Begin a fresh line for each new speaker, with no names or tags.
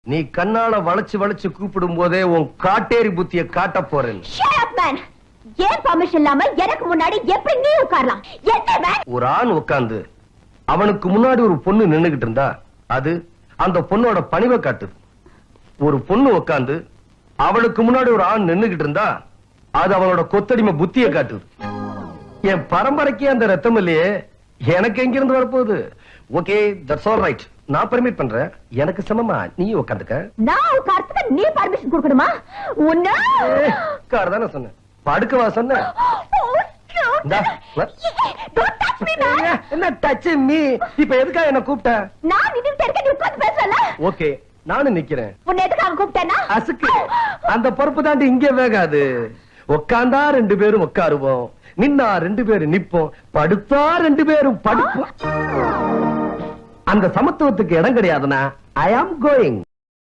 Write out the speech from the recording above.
நீ கண்ணால வளைச்சு வளைச்சு கூப்பிடும் போதே உன் காட்டேரி புத்திய காட்ட போறேன்.
ஏன் பர்மிஷன் இல்லாம எனக்கு முன்னாடி எப்படி நீ உட்காரலாம்?
ஒரு ஆண் உட்கார்ந்து அவனுக்கு முன்னாடி ஒரு பொண்ணு நின்னுகிட்டு இருந்தா அது அந்த பொண்ணோட பணிவை காட்டுது. ஒரு பொண்ணு உட்கார்ந்து அவளுக்கு முன்னாடி ஒரு ஆண் நின்னுகிட்டு இருந்தா அது அவனோட கொத்தடிமை புத்திய காட்டுது. என் பரம்பரைக்கு அந்த ரத்தம் இல்லையே, எனக்கு எங்கிருந்து வரப்போகுது? Okay, that's all right. நான் பெர்மிட் பண்றேன். எனக்கு சமமா நீ உட்கார்ந்துக்க.
நான் உட்கார்ந்துக்க நீ பர்மிஷன் கொடுக்கணுமா? உன்ன
உட்கார் தானே சொன்னேன், படுக்கவா சொன்னேன்? என்ன டச் மீ? இப்ப எதுக்காக என்ன கூப்பிட்ட?
நான் நின்னுட்டு இருக்க, நீ உட்கார்ந்து பேசல.
ஓகே, நானும் நிக்கிறேன்.
உன்னை எதுக்காக கூப்பிட்டேனா?
அசுக்கு அந்த பொறுப்பு தாண்டி இங்கே வேகாது. உட்கார்ந்தா 2 பேரும் உட்காருவோம், நின்னா 2 பேரும் நிப்போம், படுத்தா 2 பேரும் படுப்போம். அந்த சமத்துவத்துக்கு இடம் கிடையாதுன்னா ஐ ஆம் கோயிங்.